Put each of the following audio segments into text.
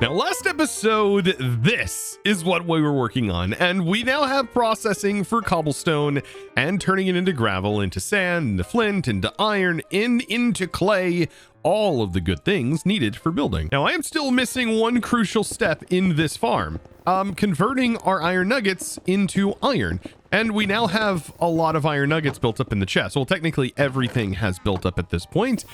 Now, last episode, this is what we were working on, and we now have processing for cobblestone and turning it into gravel, into sand, into flint, into iron, into clay, all of the good things needed for building. Now, I am still missing one crucial step in this farm, converting our iron nuggets into iron. And we now have a lot of iron nuggets built up in the chest. Well, technically everything has built up at this point.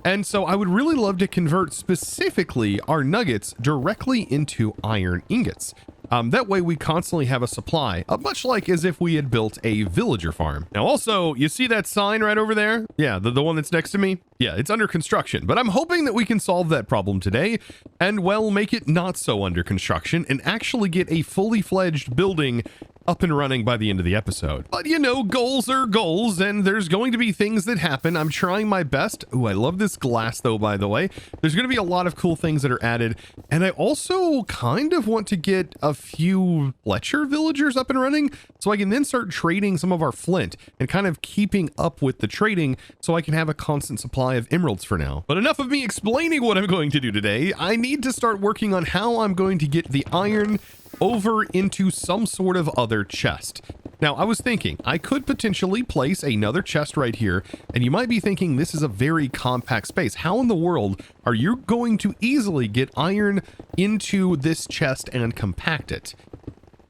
And so I would really love to convert specifically our nuggets directly into iron ingots. That way we constantly have a supply, much like as if we had built a villager farm. Now also, you see that sign right over there? Yeah, the one that's next to me? Yeah, it's under construction, but I'm hoping that we can solve that problem today and, well, make it not so under construction and actually get a fully fledged building up and running by the end of the episode. But you know, goals are goals, and there's going to be things that happen. I'm trying my best. Ooh, I love this glass though, by the way. There's going to be a lot of cool things that are added, and I also kind of want to get a few Fletcher villagers up and running so I can then start trading some of our flint and kind of keeping up with the trading so I can have a constant supply of emeralds for now. But enough of me explaining what I'm going to do today. I need to start working on how I'm going to get the iron over into some sort of other chest. Now, I was thinking I could potentially place another chest right here, and you might be thinking this is a very compact space. How in the world are you going to easily get iron into this chest and compact it?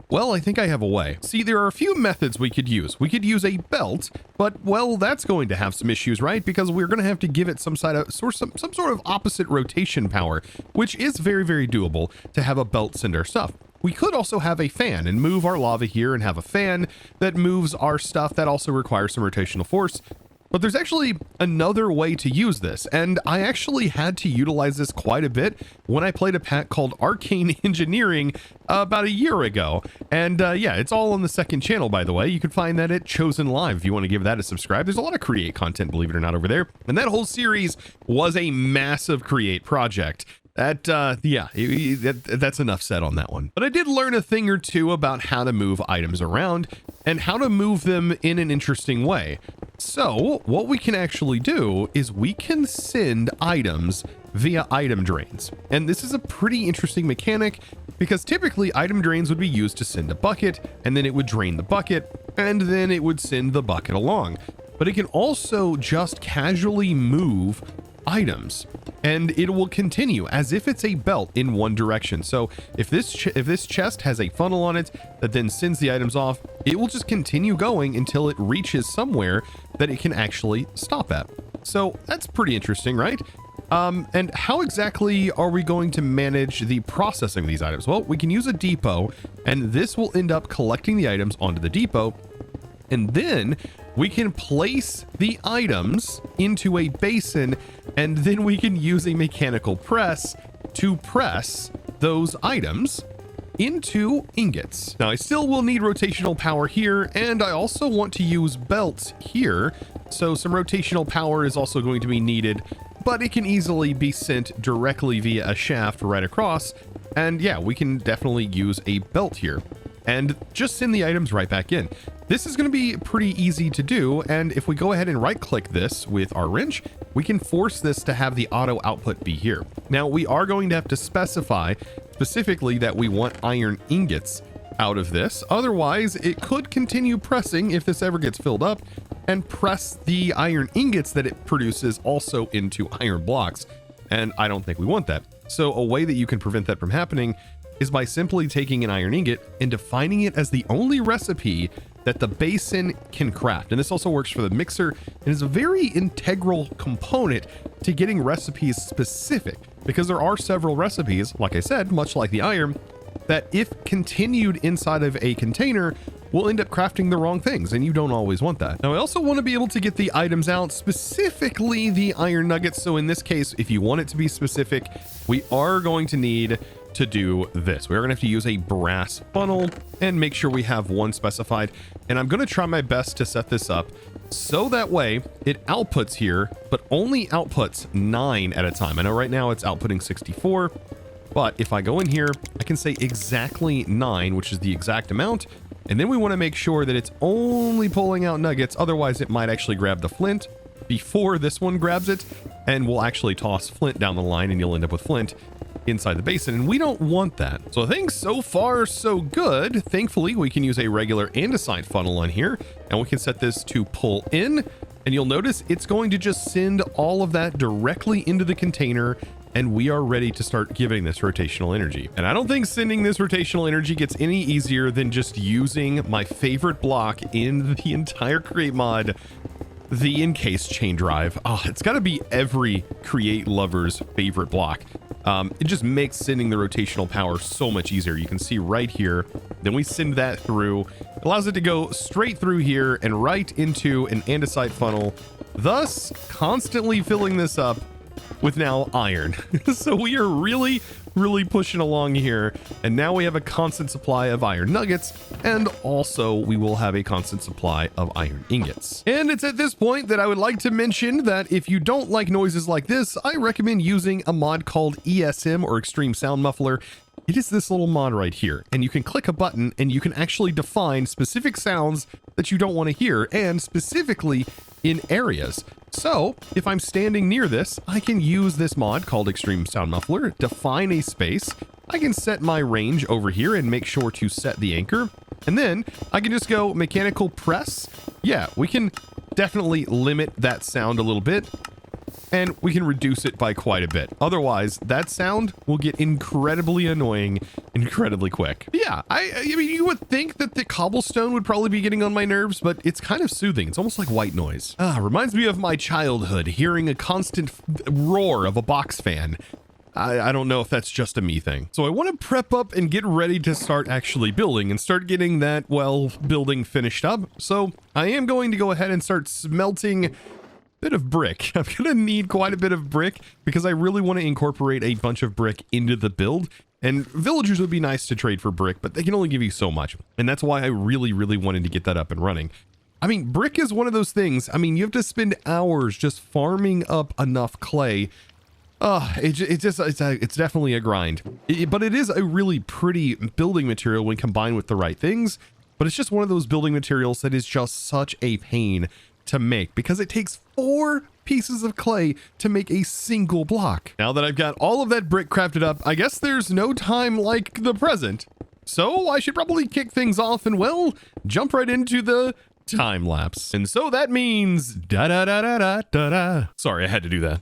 Well, I think I have a way. See, there are a few methods we could use. We could use a belt, but, well, that's going to have some issues, right? Because we're going to have to give it some sort of opposite rotation power, which is very, very doable to have a belt send our stuff. We could also have a fan and move our lava here and have a fan that moves our stuff. That also requires some rotational force. But there's actually another way to use this, and I actually had to utilize this quite a bit when I played a pack called Arcane Engineering about a year ago. And yeah, it's all on the second channel, by the way. You can find that at Chosen Live if you want to give that a subscribe. There's a lot of Create content, believe it or not, over there. And that whole series was a massive Create project. Yeah, that's enough said on that one. But I did learn a thing or two about how to move items around and how to move them in an interesting way. So what we can actually do is we can send items via item drains. And this is a pretty interesting mechanic because typically item drains would be used to send a bucket, and then it would drain the bucket, and then it would send the bucket along. But it can also just casually move items, and it will continue as if it's a belt in one direction. So if this chest has a funnel on it that then sends the items off, it will just continue going until it reaches somewhere that it can actually stop at. So that's pretty interesting, right? And how exactly are we going to manage the processing of these items? Well, we can use a depot, and this will end up collecting the items onto the depot, and then we can place the items into a basin, and then we can use a mechanical press to press those items into ingots. Now, I still will need rotational power here, and I also want to use belts here, so some rotational power is also going to be needed, but it can easily be sent directly via a shaft right across, and yeah, we can definitely use a belt here and just send the items right back in. This is going to be pretty easy to do, and if we go ahead and right click this with our wrench, we can force this to have the auto output be here. Now, we are going to have to specify specifically that we want iron ingots out of this. Otherwise, it could continue pressing if this ever gets filled up and press the iron ingots that it produces also into iron blocks. And I don't think we want that. So a way that you can prevent that from happening is by simply taking an iron ingot and defining it as the only recipe that the basin can craft. And this also works for the mixer and is a very integral component to getting recipes specific, because there are several recipes, like I said, much like the iron, that if continued inside of a container will end up crafting the wrong things, and you don't always want that. Now, I also want to be able to get the items out, specifically the iron nuggets. So in this case, if you want it to be specific, we are going to need to do this. We're gonna have to use a brass funnel and make sure we have one specified. And I'm gonna try my best to set this up so that way it outputs here, but only outputs 9 at a time. I know right now it's outputting 64, but if I go in here, I can say exactly 9, which is the exact amount. And then we want to make sure that it's only pulling out nuggets. Otherwise, it might actually grab the flint before this one grabs it, and we'll actually toss flint down the line, and you'll end up with flint. inside the basin, and we don't want that. So I think so far so good. Thankfully, we can use a regular andesite funnel on here, and we can set this to pull in, and you'll notice it's going to just send all of that directly into the container, and we are ready to start giving this rotational energy. And I don't think sending this rotational energy gets any easier than just using my favorite block in the entire Create mod, the encased chain drive. Oh, it's got to be every Create lover's favorite block. It just makes sending the rotational power so much easier. You can see right here, then we send that through. It allows it to go straight through here and right into an andesite funnel, thus constantly filling this up with now iron. So we are really pushing along here, and now we have a constant supply of iron nuggets, and also we will have a constant supply of iron ingots. And it's at this point that I would like to mention that if you don't like noises like this, I recommend using a mod called ESM, or Extreme Sound Muffler. It is this little mod right here, and you can click a button and you can actually define specific sounds that you don't want to hear, and specifically in areas. So if I'm standing near this, I can use this mod called Extreme Sound Muffler, define a space. I can set my range over here and make sure to set the anchor. And then I can just go mechanical press. Yeah, we can definitely limit that sound a little bit, and we can reduce it by quite a bit. Otherwise, that sound will get incredibly annoying incredibly quick. But yeah, I mean, you would think that the cobblestone would probably be getting on my nerves, but it's kind of soothing. It's almost like white noise. Reminds me of my childhood, hearing a constant roar of a box fan. I don't know if that's just a me thing. So I want to prep up and get ready to start actually building and start getting that, well, building finished up. So I am going to go ahead and start smelting bit of brick. I'm gonna need quite a bit of brick because I really want to incorporate a bunch of brick into the build, and villagers would be nice to trade for brick, but they can only give you so much, and that's why I really wanted to get that up and running. I mean, brick is one of those things. I mean, you have to spend hours just farming up enough clay. It's definitely a grind, but it is a really pretty building material when combined with the right things. But it's just one of those building materials that is just such a pain to make because it takes 4 pieces of clay to make a single block. Now that I've got all of that brick crafted up, I guess there's no time like the present. So I should probably kick things off and, well, jump right into the time lapse. And so that means da da da da da da da. Sorry, I had to do that.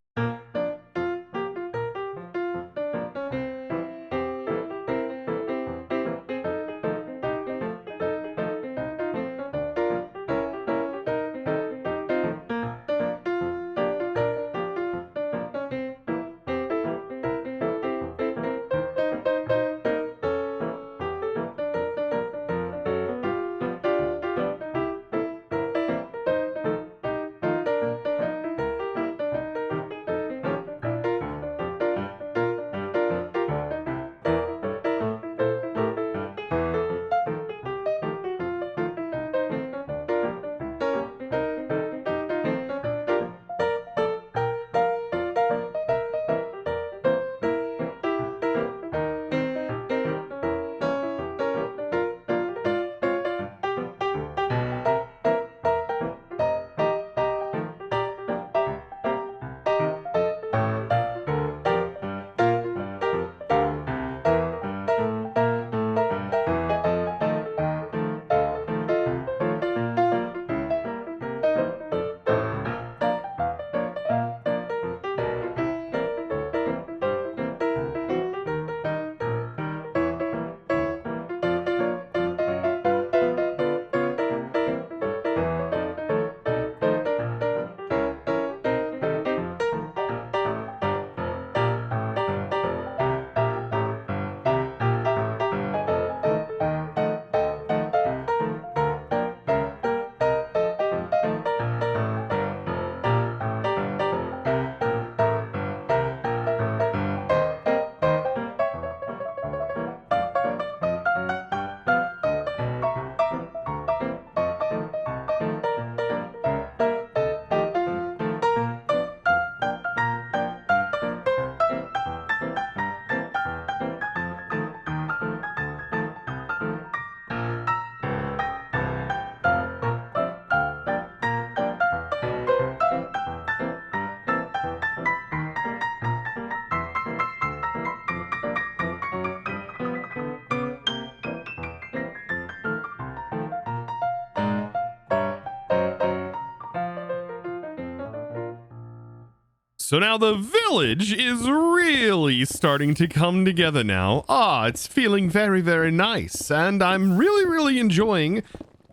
So now the village is really starting to come together now. It's feeling very, very nice. And I'm really enjoying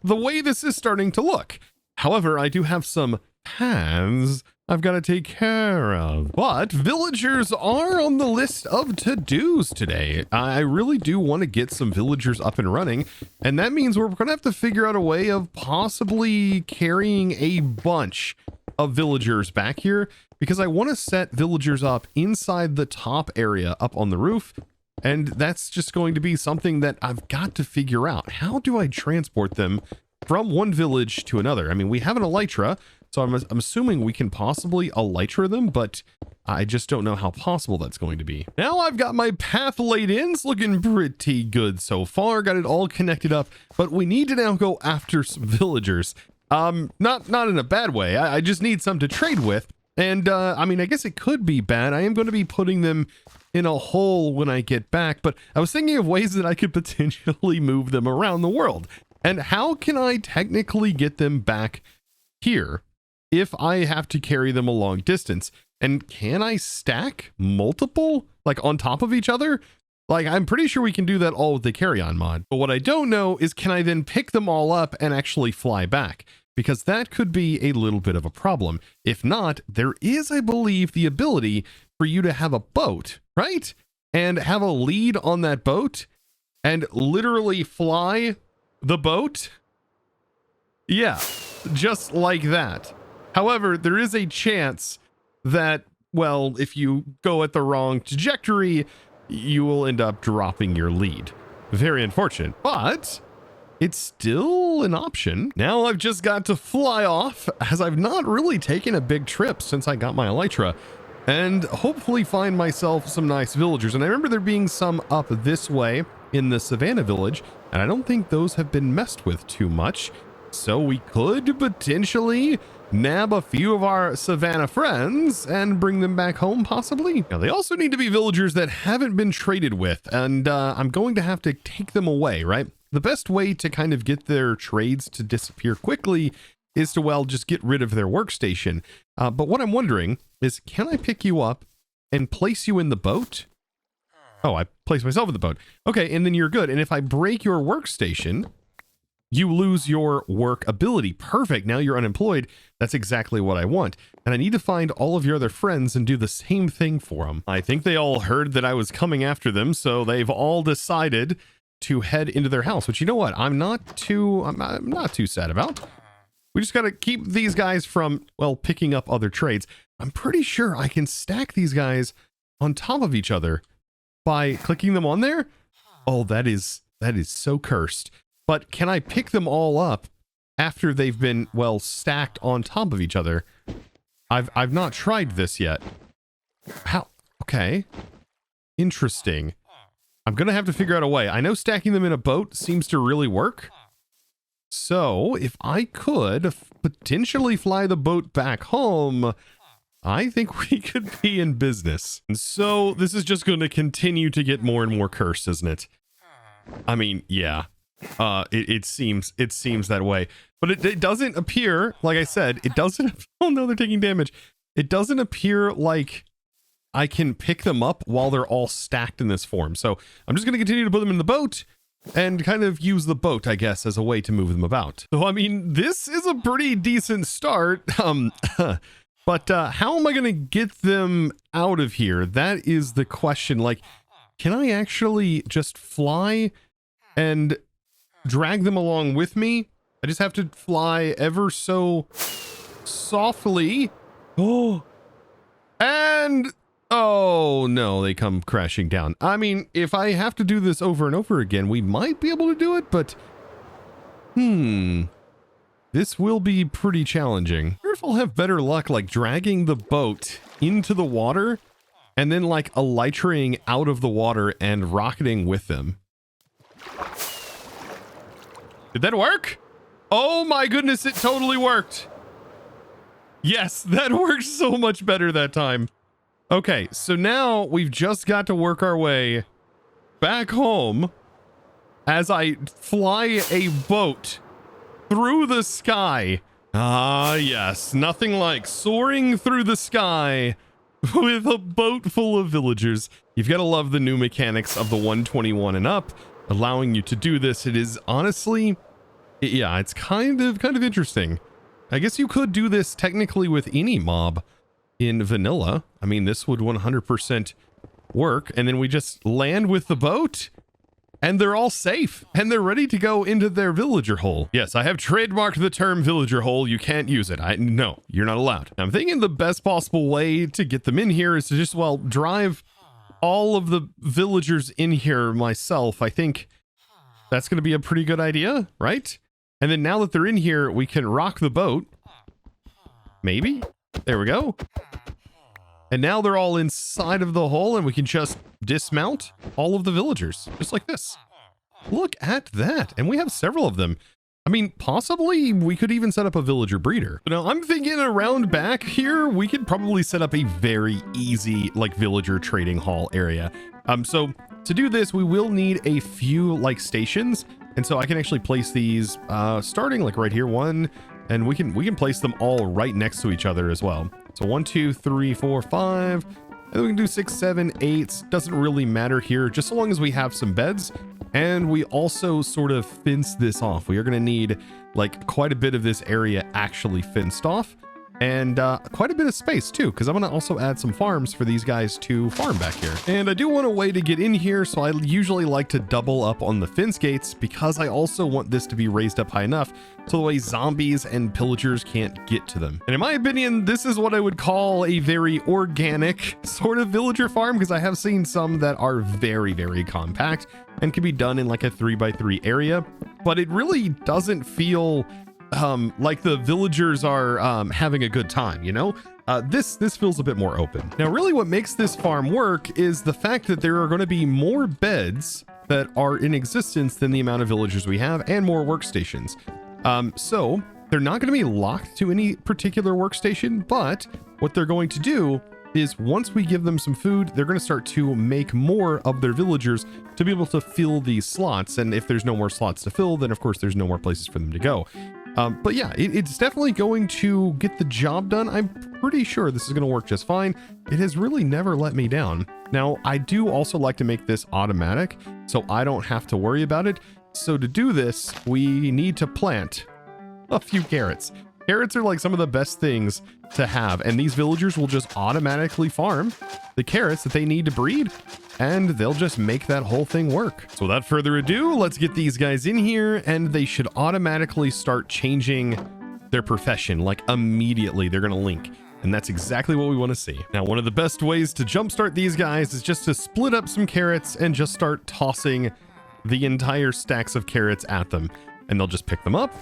the way this is starting to look. However, I do have some paths I've got to take care of. But villagers are on the list of to-dos today. I really do want to get some villagers up and running. And that means we're going to have to figure out a way of possibly carrying a bunch of villagers back here, because I want to set villagers up inside the top area up on the roof. And that's just going to be something that I've got to figure out. How do I transport them from one village to another? I mean, we have an elytra, so I'm assuming we can possibly elytra them, but I just don't know how possible that's going to be. Now I've got my path laid in. It's looking pretty good so far. Got it all connected up, but we need to now go after some villagers. Not in a bad way. I just need some to trade with. And, I mean, I guess it could be bad. I am going to be putting them in a hole when I get back, but I was thinking of ways that I could potentially move them around the world. And how can I technically get them back here if I have to carry them a long distance? And can I stack multiple, like, on top of each other? Like, I'm pretty sure we can do that all with the carry-on mod. But what I don't know is, can I then pick them all up and actually fly back? Because that could be a little bit of a problem. If not, there is, I believe, the ability for you to have a boat, right? And have a lead on that boat and literally fly the boat. Yeah, just like that. However, there is a chance that, well, if you go at the wrong trajectory, you will end up dropping your lead. Very unfortunate, but it's still an option. Now I've just got to fly off, as I've not really taken a big trip since I got my elytra, and hopefully find myself some nice villagers. And I remember there being some up this way in the Savannah village, and I don't think those have been messed with too much. So we could potentially nab a few of our Savannah friends and bring them back home, possibly. Now, they also need to be villagers that haven't been traded with, and I'm going to have to take them away, right? The best way to kind of get their trades to disappear quickly is to, well, just get rid of their workstation. But what I'm wondering is, can I pick you up and place you in the boat? Oh, I place myself in the boat. Okay, and then you're good. And if I break your workstation, you lose your work ability. Perfect. Now you're unemployed. That's exactly what I want. And I need to find all of your other friends and do the same thing for them. I think they all heard that I was coming after them, so they've all decided to head into their house, which, you know what, I'm not too sad about. We just got to keep these guys from, well, picking up other trades. I'm pretty sure I can stack these guys on top of each other by clicking them on there. Oh, that is so cursed. But can I pick them all up after they've been, well, stacked on top of each other? I've not tried this yet. How? Okay. Interesting. I'm going to have to figure out a way. I know stacking them in a boat seems to really work. So if I could potentially fly the boat back home, I think we could be in business. And so this is just going to continue to get more and more cursed, isn't it? I mean, yeah. It seems that way. But it doesn't appear, like I said, it doesn't... Oh no, they're taking damage. It doesn't appear like I can pick them up while they're all stacked in this form. So I'm just going to continue to put them in the boat and kind of use the boat, I guess, as a way to move them about. So, I mean, this is a pretty decent start. But how am I going to get them out of here? That is the question. Like, can I actually just fly and drag them along with me? I just have to fly ever so softly. Oh, and... Oh, no, they come crashing down. I mean, if I have to do this over and over again, we might be able to do it, but... This will be pretty challenging. I wonder if I'll have better luck, like, dragging the boat into the water, and then, like, elytraing out of the water and rocketing with them. Did that work? Oh my goodness, it totally worked! Yes, that worked so much better that time. Okay, so now we've just got to work our way back home as I fly a boat through the sky. Ah, yes, nothing like soaring through the sky with a boat full of villagers. You've got to love the new mechanics of the 121 and up, allowing you to do this. It is honestly, yeah, it's kind of interesting. I guess you could do this technically with any mob in vanilla. I mean, this would 100% work. And then we just land with the boat and they're all safe and they're ready to go into their villager hole. Yes, I have trademarked the term villager hole. You can't use it. No, you're not allowed. I'm thinking the best possible way to get them in here is to just, well, drive all of the villagers in here myself. I think that's going to be a pretty good idea, right? And then now that they're in here, we can rock the boat. Maybe. There we go. And now they're all inside of the hole and we can just dismount all of the villagers, just like this. Look at that. And we have several of them. I mean, possibly we could even set up a villager breeder. Now I'm thinking around back here, we could probably set up a very easy like villager trading hall area. So to do this, we will need a few like stations. And so I can actually place these starting like right here, one, and we can place them all right next to each other as well. So 1, 2, 3, 4, 5, and then we can do 6, 7, 8. Doesn't really matter here, just so long as we have some beds. And we also sort of fence this off. We are going to need like quite a bit of this area actually fenced off. And quite a bit of space too, because I'm going to also add some farms for these guys to farm back here. And I do want a way to get in here, so I usually like to double up on the fence gates because I also want this to be raised up high enough so the way zombies and pillagers can't get to them. And in my opinion, this is what I would call a very organic sort of villager farm, because I have seen some that are very, very compact and can be done in like a 3x3 area, but it really doesn't feel like the villagers are having a good time, you know? This feels a bit more open. Now, really what makes this farm work is the fact that there are going to be more beds that are in existence than the amount of villagers we have, and more workstations. So they're not going to be locked to any particular workstation, but what they're going to do is once we give them some food, they're going to start to make more of their villagers to be able to fill these slots. And if there's no more slots to fill, then of course there's no more places for them to go. But yeah, it's definitely going to get the job done. I'm pretty sure this is going to work just fine. It has really never let me down. Now, I do also like to make this automatic, so I don't have to worry about it. So to do this, we need to plant a few carrots. Carrots are like some of the best things to have, and these villagers will just automatically farm the carrots that they need to breed, and they'll just make that whole thing work. So without further ado, let's get these guys in here, and they should automatically start changing their profession. Like immediately they're going to link, and that's exactly what we want to see. Now, one of the best ways to jumpstart these guys is just to split up some carrots and just start tossing the entire stacks of carrots at them, and they'll just pick them up.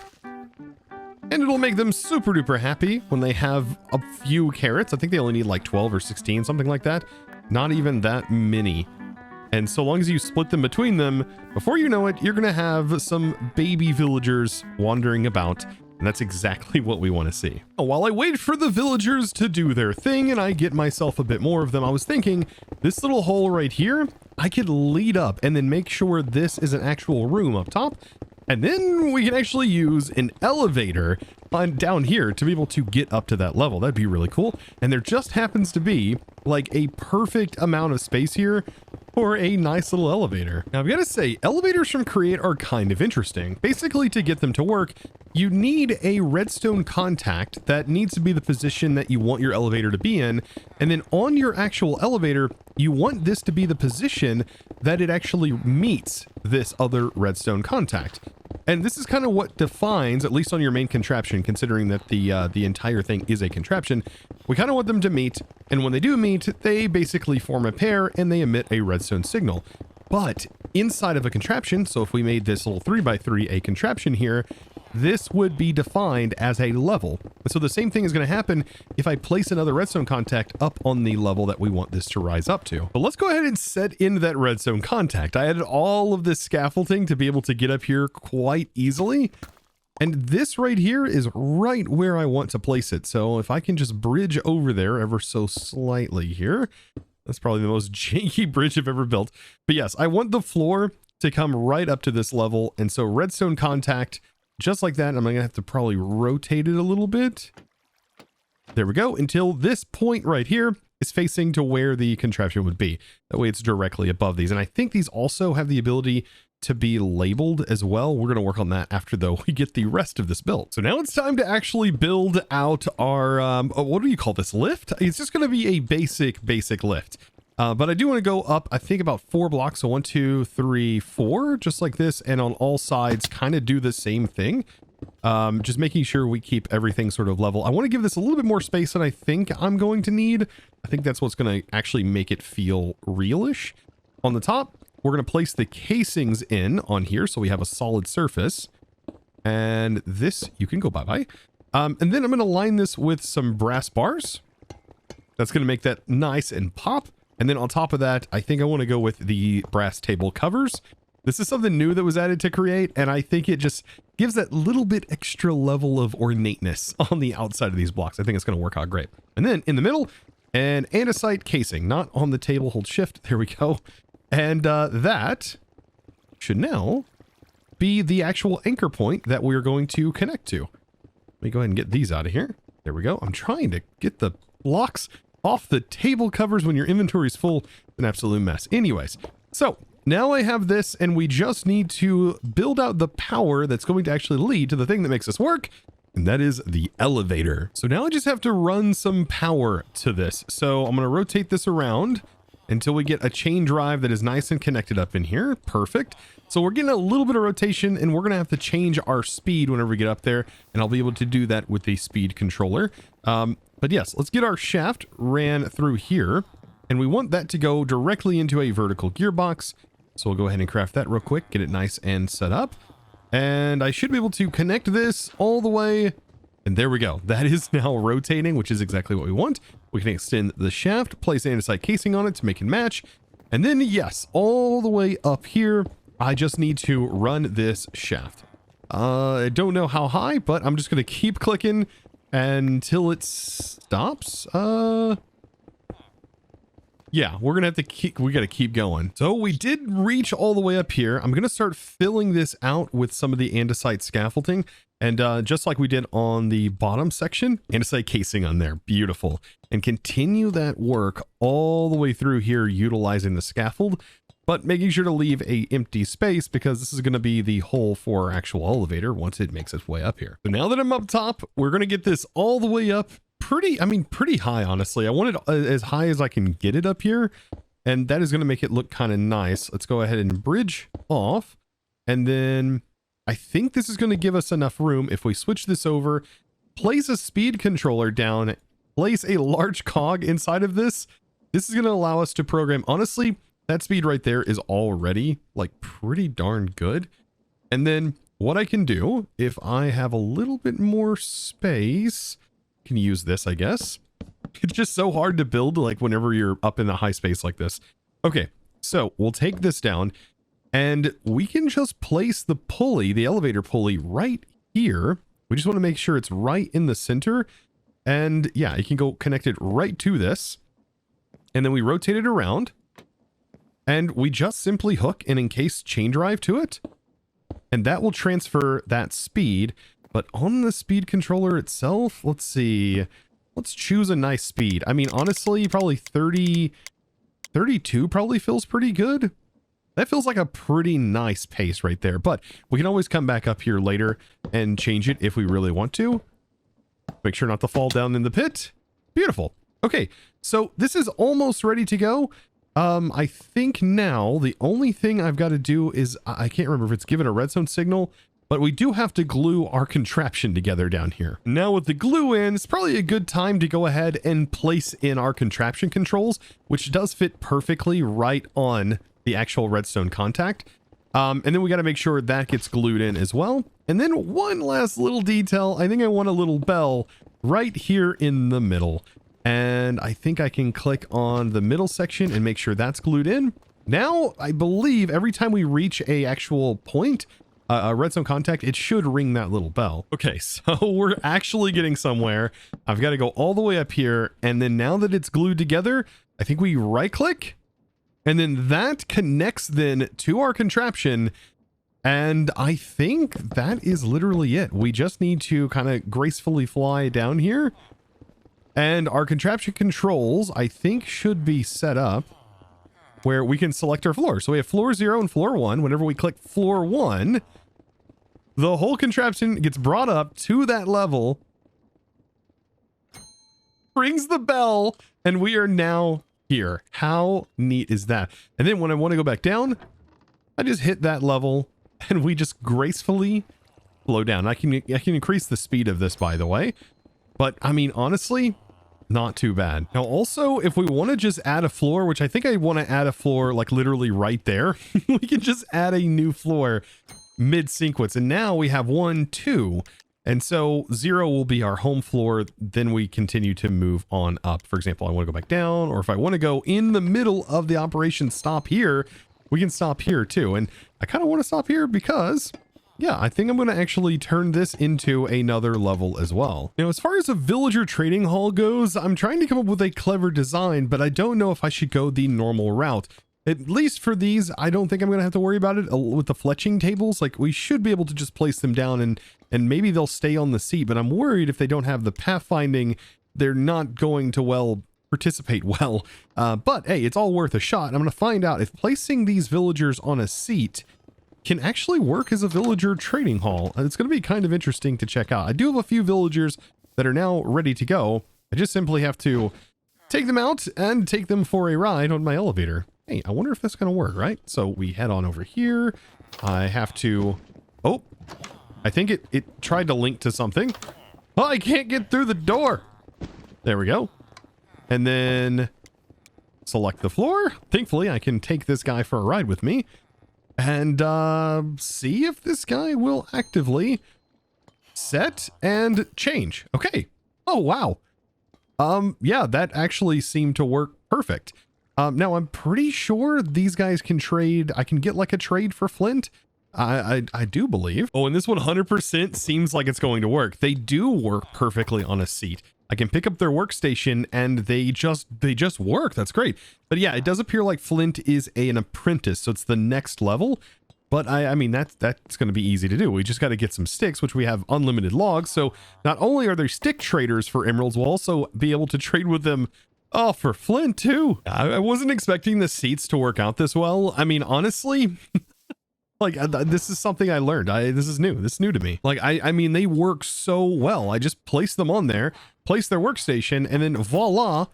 And it'll make them super duper happy when they have a few carrots. I think they only need like 12 or 16, something like that. Not even that many. And so long as you split them between them, before you know it, you're going to have some baby villagers wandering about. And that's exactly what we want to see. While I wait for the villagers to do their thing and I get myself a bit more of them, I was thinking this little hole right here, I could lead up and then make sure this is an actual room up top. And then we can actually use an elevator on down here to be able to get up to that level. That'd be really cool. And there just happens to be like a perfect amount of space here for a nice little elevator. Now I've got to say, elevators from Create are kind of interesting. Basically, to get them to work, you need a redstone contact that needs to be the position that you want your elevator to be in. And then on your actual elevator, you want this to be the position that it actually meets this other redstone contact. And this is kind of what defines, at least on your main contraption, considering that the entire thing is a contraption, we kind of want them to meet. And when they do meet, they basically form a pair and they emit a redstone signal. But inside of a contraption, so if we made this little 3x3 a contraption here, this would be defined as a level. So the same thing is going to happen if I place another redstone contact up on the level that we want this to rise up to. But let's go ahead and set in that redstone contact. I added all of this scaffolding to be able to get up here quite easily. And this right here is right where I want to place it. So if I can just bridge over there ever so slightly here, that's probably the most janky bridge I've ever built. But yes, I want the floor to come right up to this level. And so redstone contact, just like that. I'm going to have to probably rotate it a little bit. There we go, until this point right here. is facing to where the contraption would be. That way it's directly above these. And I think these also have the ability to be labeled as well. We're going to work on that after though we get the rest of this built. So now it's time to actually build out our, what do you call this, lift? It's just going to be a basic lift. But I do want to go up, I think about 4 blocks. So 1, 2, 3, 4, just like this. And on all sides, kind of do the same thing. Just making sure we keep everything sort of level. I want to give this a little bit more space than I think I'm going to need. I think that's what's going to actually make it feel realish. On the top, we're going to place the casings in on here so we have a solid surface. And this, you can go bye-bye. And then I'm going to line this with some brass bars. That's going to make that nice and pop. And then on top of that, I think I want to go with the brass table covers. This is something new that was added to Create, and I think it just gives that little bit extra level of ornateness on the outside of these blocks. I think it's going to work out great. And then in the middle, an andesite casing, not on the table. Hold shift. There we go. And that should now be the actual anchor point that we're going to connect to. Let me go ahead and get these out of here. There we go. I'm trying to get the blocks off the table covers when your inventory is full. An absolute mess. Anyways, so now I have this, and we just need to build out the power that's going to actually lead to the thing that makes this work, and that is the elevator. So now I just have to run some power to this. So I'm going to rotate this around until we get a chain drive that is nice and connected up in here. Perfect. So we're getting a little bit of rotation, and we're going to have to change our speed whenever we get up there, and I'll be able to do that with the speed controller. But yes, let's get our shaft ran through here, and we want that to go directly into a vertical gearbox. So we'll go ahead and craft that real quick, get it nice and set up. And I should be able to connect this all the way. And there we go. That is now rotating, which is exactly what we want. We can extend the shaft, place andesite casing on it to make it match. And then, yes, all the way up here, I just need to run this shaft. I don't know how high, but I'm just going to keep clicking until it stops. Yeah, we're going to have to we got to keep going. So we did reach all the way up here. I'm going to start filling this out with some of the andesite scaffolding. And just like we did on the bottom section, andesite casing on there. Beautiful. And continue that work all the way through here, utilizing the scaffold, but making sure to leave a empty space because this is going to be the hole for our actual elevator once it makes its way up here. So now that I'm up top, we're going to get this all the way up pretty high, honestly. I want it as high as I can get it up here, and that is going to make it look kind of nice. Let's go ahead and bridge off, and then I think this is going to give us enough room if we switch this over, place a speed controller down, place a large cog inside of this. This is going to allow us to program. Honestly, that speed right there is already like pretty darn good. And then what I can do, if I have a little bit more space, I can use this, I guess. It's just so hard to build like whenever you're up in a high space like this. Okay, so we'll take this down. And we can just place the pulley, the elevator pulley right here. We just want to make sure it's right in the center. And yeah, you can go connect it right to this. And then we rotate it around. And we just simply hook an encased chain drive to it. And that will transfer that speed. But on the speed controller itself, let's see. Let's choose a nice speed. I mean, honestly, probably 32 probably feels pretty good. That feels like a pretty nice pace right there, but we can always come back up here later and change it if we really want to. Make sure not to fall down in the pit. Beautiful. Okay, so this is almost ready to go. I think now the only thing I've got to do is, I can't remember if it's given a redstone signal, but we do have to glue our contraption together down here. Now with the glue in, it's probably a good time to go ahead and place in our contraption controls, which does fit perfectly right on the actual redstone contact. And then we got to make sure that gets glued in as well. And then one last little detail. I think I want a little bell right here in the middle. And I think I can click on the middle section and make sure that's glued in. Now, I believe every time we reach a actual point, a redstone contact, it should ring that little bell. Okay, so we're actually getting somewhere. I've got to go all the way up here. And then now that it's glued together, I think we right click. And then that connects then to our contraption. And I think that is literally it. We just need to kind of gracefully fly down here. And our contraption controls, I think, should be set up where we can select our floor. So we have floor 0 and floor 1. Whenever we click floor 1, the whole contraption gets brought up to that level, rings the bell, and we are now here. How neat is that? And then when I want to go back down, I just hit that level and we just gracefully flow down. I can increase the speed of this, by the way, but I mean, honestly, not too bad. Now also, if we want to just add a floor, which I think I want to add a floor like literally right there, we can just add a new floor mid sequence. And now we have 1, 2. And so 0 will be our home floor. Then we continue to move on up. For example, I want to go back down, or if I want to go in the middle of the operation, stop here, we can stop here too. And I kind of want to stop here because, yeah, I think I'm going to actually turn this into another level as well. Now, as far as a villager trading hall goes, I'm trying to come up with a clever design, but I don't know if I should go the normal route. At least for these, I don't think I'm going to have to worry about it with the fletching tables. Like, we should be able to just place them down and maybe they'll stay on the seat, but I'm worried if they don't have the pathfinding, they're not going to participate well. But hey, it's all worth a shot. I'm going to find out if placing these villagers on a seat can actually work as a villager trading hall. It's going to be kind of interesting to check out. I do have a few villagers that are now ready to go. I just simply have to take them out and take them for a ride on my elevator. Hey, I wonder if that's going to work, right? So we head on over here. I have to... Oh, I think it tried to link to something. Oh, I can't get through the door. There we go. And then select the floor. Thankfully, I can take this guy for a ride with me and see if this guy will actively set and change. Okay. Oh, wow. Yeah, that actually seemed to work perfect. Now I'm pretty sure these guys can trade. I can get like a trade for Flint. I do believe. Oh, and this 100% seems like it's going to work. They do work perfectly on a seat. I can pick up their workstation and they just work. That's great. But yeah, it does appear like Flint is an apprentice, so it's the next level. But I mean, that's going to be easy to do. We just got to get some sticks, which we have unlimited logs. So not only are there stick traders for emeralds, we'll also be able to trade with them. Oh, for Flint too. I wasn't expecting the seats to work out this well. I mean, honestly, like this is something I learned. This is new. This is new to me. Like, I mean, they work so well. I just place them on there, place their workstation, and then voila,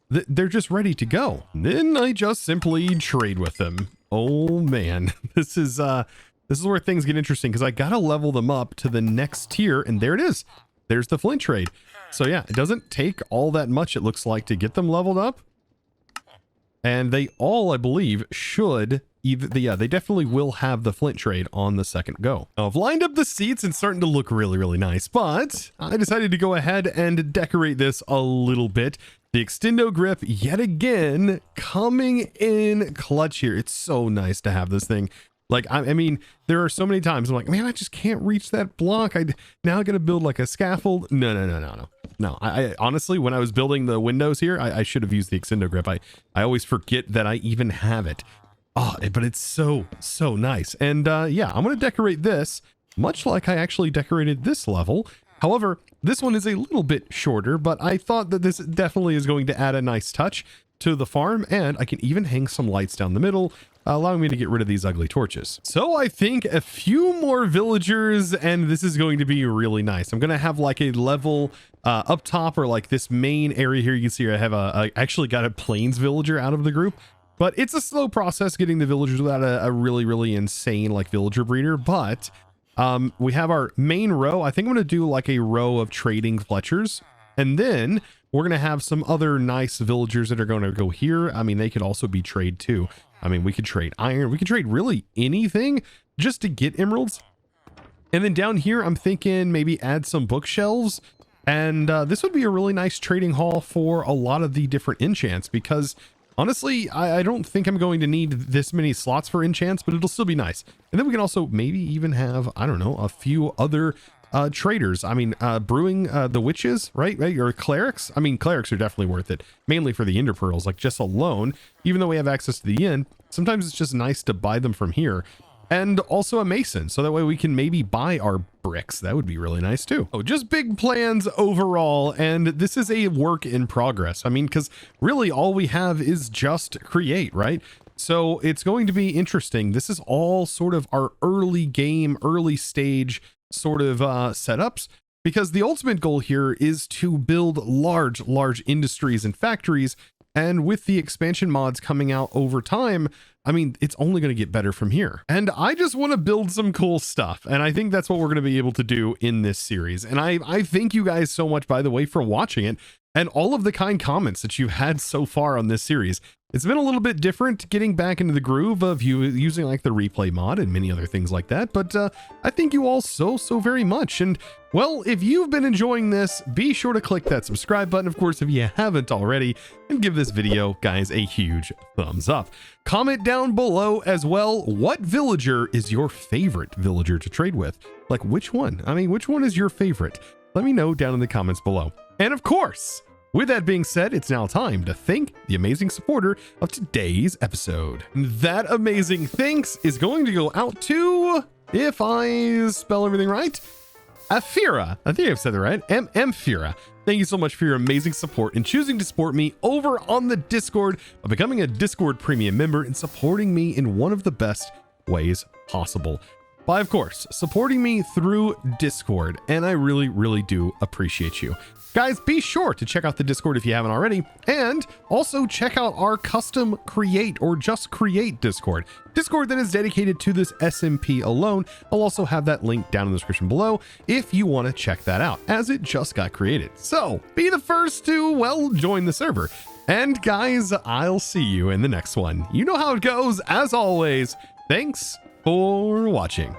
they're just ready to go. Then I just simply trade with them. Oh man, this is where things get interesting because I gotta level them up to the next tier, and there it is. There's the Flint trade. So yeah, it doesn't take all that much, it looks like, to get them leveled up. And they all, I believe, should either, yeah, they definitely will have the Flint trade on the second go. Now, I've lined up the seats and starting to look really, really nice, but I decided to go ahead and decorate this a little bit. The extendo grip, yet again, coming in clutch here. It's so nice to have this thing. Like, I mean, there are so many times I'm like, man, I just can't reach that block. Now I got to build like a scaffold. No. I honestly, when I was building the windows here, I should have used the extendo grip. I always forget that I even have it. Oh, but it's so nice. And yeah, I'm going to decorate this much like I actually decorated this level. However, this one is a little bit shorter, but I thought that this definitely is going to add a nice touch to the farm, and I can even hang some lights down the middle, allowing me to get rid of these ugly torches. So I think a few more villagers, and this is going to be really nice. I'm going to have like a level up top, or like this main area here. You can see I have I actually got a plains villager out of the group, but it's a slow process getting the villagers without a really, really insane like villager breeder. But we have our main row. I think I'm going to do like a row of trading Fletchers, and then we're going to have some other nice villagers that are going to go here. I mean, they could also be trade too. I mean, we could trade iron. We could trade really anything just to get emeralds. And then down here, I'm thinking maybe add some bookshelves. And this would be a really nice trading hall for a lot of the different enchants, because honestly, I don't think I'm going to need this many slots for enchants, but it'll still be nice. And then we can also maybe even have, I don't know, a few other traders. I mean, brewing the witches, right? Or clerics. I mean, clerics are definitely worth it, mainly for the ender pearls, like just alone. Even though we have access to the inn, sometimes it's just nice to buy them from here. and also a mason, so that way we can maybe buy our bricks. That would be really nice too. Oh, just big plans overall, and this is a work in progress. I mean, because really all we have is just create, right? So it's going to be interesting. This is all sort of our early game, early stage sort of setups, because the ultimate goal here is to build large industries and factories. And with the expansion mods coming out over time, I mean, it's only going to get better from here. And I just want to build some cool stuff. And I think that's what we're going to be able to do in this series. And I thank you guys so much, by the way, for watching it and all of the kind comments that you've had so far on this series. It's been a little bit different getting back into the groove of using like the replay mod and many other things like that. But I thank you all so very much. And well, if you've been enjoying this, be sure to click that subscribe button, of course, if you haven't already, and give this video, guys, a huge thumbs up. Comment down below as well, what villager is your favorite villager to trade with? Like, which one? I mean, which one is your favorite? Let me know down in the comments below. And of course, with that being said, it's now time to thank the amazing supporter of today's episode. That amazing thanks is going to go out to, if I spell everything right, Afira. I think I've said that right. Amphira. Thank you so much for your amazing support and choosing to support me over on the Discord by becoming a Discord premium member and supporting me in one of the best ways possible. By, of course, supporting me through Discord, and I really do appreciate you. Guys, be sure to check out the Discord if you haven't already, and also check out our custom create or just create Discord that is dedicated to this SMP alone. I'll also have that link down in the description below if you want to check that out, as it just got created. So be the first to, well, join the server. And guys, I'll see you in the next one. You know how it goes. As always, thanks for watching.